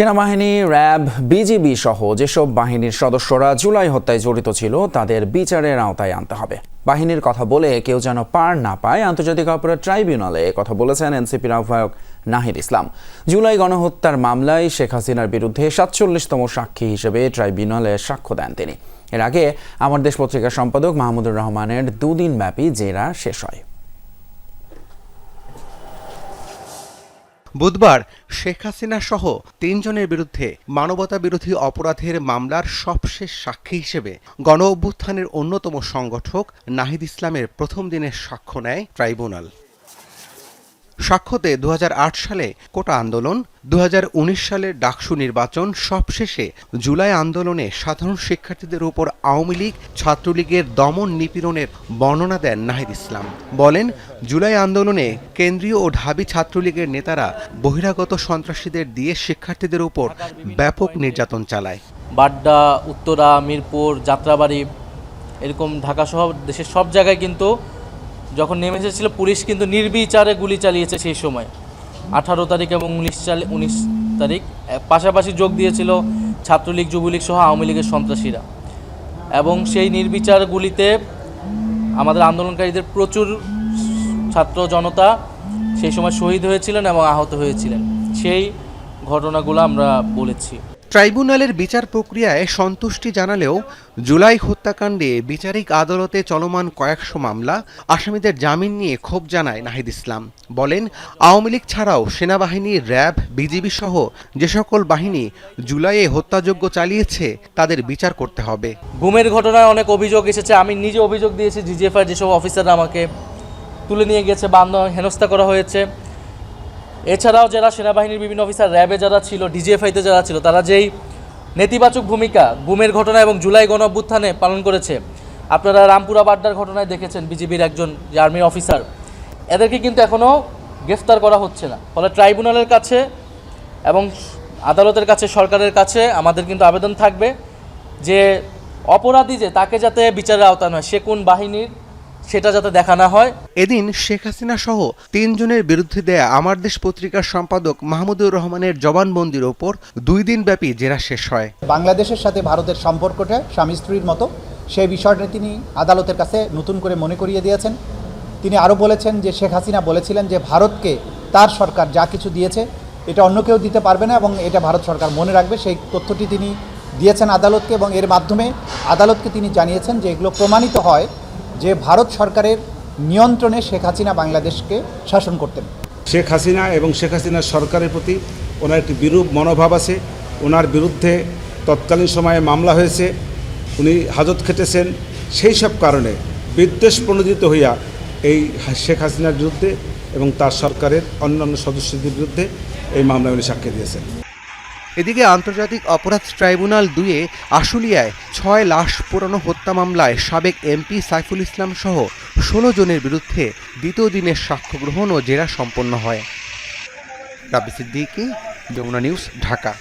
সেনাবাহিনী, RAB, BGB সহ যেসব বাহিনীর সদস্যরা জুলাই হত্যায় জড়িত ছিল তাদের বিচারের আওতায় আনতে হবে। বাহিনীর কথা বলে কেউ যেন পার না পায়, আন্তর্জাতিক অপরাধ ট্রাইব্যুনালে কথা বলেছেন এনসিপির আহ্বায়ক নাহিদ ইসলাম। জুলাই গণহত্যার মামলায় শেখ হাসিনার বিরুদ্ধে ৪৭তম সাক্ষী হিসেবে ট্রাইব্যুনালে সাক্ষ্য দেন তিনি। এর আগে আমার দেশ পত্রিকার সম্পাদক মাহমুদুর রহমানের দুদিনব্যাপী জেরা শেষ হয়। বুধবার শেখ হাসিনা সহ ৩ জনের বিরুদ্ধে মানবতা বিরোধী অপরাধের মামলার সবশেষ সাক্ষী হিসেবে গণ অভ্যুত্থানের অন্যতম সংগঠক নাহিদ ইসলামের প্রথম দিনের সাক্ষ্য নেয় ট্রাইব্যুনাল। সাক্ষ্যতে ২০০৮ সালে কোটা আন্দোলন, ২০১৯ সালের ডাকসু নির্বাচন, সবশেষে জুলাই আন্দোলনে সাধারণ শিক্ষার্থীদের উপর আওয়ামী লীগ, ছাত্রলীগের দমন নিপীড়নের বর্ণনা দেন নাহিদ ইসলাম। বলেন, জুলাই আন্দোলনে কেন্দ্রীয় ও ঢাবি ছাত্রলীগের নেতারা বহিরাগত সন্ত্রাসীদের দিয়ে শিক্ষার্থীদের উপর ব্যাপক নির্যাতন চালায়। বাড্ডা, উত্তরা, মিরপুর, যাত্রাবাড়ি, এরকম ঢাকাসহ দেশের সব জায়গায় কিন্তু যখন নেমে এসেছিল পুলিশ কিন্তু নির্বিচারে গুলি চালিয়েছে সেই সময় 18 তারিখ এবং 19 তারিখ। পাশাপাশি যোগ দিয়েছিল ছাত্রলীগ, যুবলীগ সহ আওয়ামী লীগের সন্ত্রাসীরা, এবং সেই নির্বিচার গুলিতে আমাদের আন্দোলনকারীদের প্রচুর ছাত্র জনতা সেই সময় শহীদ হয়েছিলেন এবং আহত হয়েছিলেন। সেই ঘটনাগুলো আমরা বলেছি। ট্রাইব্যুনালের বিচার প্রক্রিয়ায় সন্তুষ্টি জানালেও জুলাই হত্যাকাণ্ডে বিচারিক আদালতে চলমান কয়েকশো মামলা, আসামিদের জামিন নিয়ে ক্ষোভ জানায় নাহিদ ইসলাম। বলেন, আওয়ামী লীগ ছাড়াও সেনাবাহিনী, র্যাব, বিজিবি সহ যে সকল বাহিনী জুলাইয়ে হত্যাযজ্ঞ চালিয়েছে তাদের বিচার করতে হবে। গুমের ঘটনায় অনেক অভিযোগ এসেছে। আমি নিজে অভিযোগ দিয়েছি, জিজিএফআই যেসব অফিসাররা আমাকে তুলে নিয়ে গেছে বা হেনস্থা করা হয়েছে। এছাড়াও যারা সেনাবাহিনীর বিভিন্ন অফিসার, র্যাবে যারা ছিল, ডিজিএফআইতে যারা ছিল, তারা যেই নেতিবাচক ভূমিকা গুমের ঘটনা এবং জুলাই গণ অভ্যুত্থানে পালন করেছে, আপনারা রামপুরা বাড্ডার ঘটনায় দেখেছেন বিজিবির একজন আর্মি অফিসার, এদেরকে কিন্তু এখনও গ্রেফতার করা হচ্ছে না। ফলে ট্রাইব্যুনালের কাছে এবং আদালতের কাছে, সরকারের কাছে আমাদের কিন্তু আবেদন থাকবে যে অপরাধী যে তাকে যাতে বিচারের আওতায় নয়, সে কোন বাহিনীর সেটা যাতে দেখা না হয়। এদিন শেখ হাসিনা সহ ৩ জনের বিরুদ্ধে দেয়া আমার দেশ পত্রিকার সম্পাদক মাহমুদুর রহমানের জবানবন্দির ওপর 2 দিন ব্যাপী জেরা শেষ হয়। বাংলাদেশের সাথে ভারতের সম্পর্কটা স্বামী স্ত্রীর মতো, সেই বিষয়টা তিনি আদালতের কাছে নতুন করে মনে করিয়ে দিয়েছেন। তিনি আরও বলেছেন যে শেখ হাসিনা বলেছিলেন যে ভারতকে তার সরকার যা কিছু দিয়েছে এটা অন্য কেউ দিতে পারবে না এবং এটা ভারত সরকার মনে রাখবে। সেই তথ্যটি তিনি দিয়েছেন আদালতকে, এবং এর মাধ্যমে আদালতকে তিনি জানিয়েছেন যে এগুলো প্রমাণিত হয় যে ভারত সরকারের নিয়ন্ত্রণে শেখ হাসিনা বাংলাদেশকে শাসন করতেন। শেখ হাসিনা এবং শেখ হাসিনার সরকারের প্রতি ওনার একটি বিরূপ মনোভাব আছে। ওনার বিরুদ্ধে তৎকালীন সময়ে মামলা হয়েছে, উনি হাজত খেটেছেন। সেই সব কারণে বিদ্বেষ প্রণোদিত হইয়া এই শেখ হাসিনার বিরুদ্ধে এবং তার সরকারের অন্যান্য সদস্যদের বিরুদ্ধে এই মামলায় উনি সাক্ষ্য দিয়েছেন। এদিকে আন্তর্জাতিক অপরাধ ট্রাইব্যুনাল 2-এ আশুলিয়ায় 6 লাশ পোড়ানো হত্যা মামলায় সাবেক এমপি সাইফুল ইসলাম সহ 16 জনের বিরুদ্ধে দ্বিতীয় দিনের সাক্ষ্য গ্রহণ ও জেরা সম্পন্ন হয়। রাবি সিদ্দিকী, যমুনা নিউজ, ঢাকা।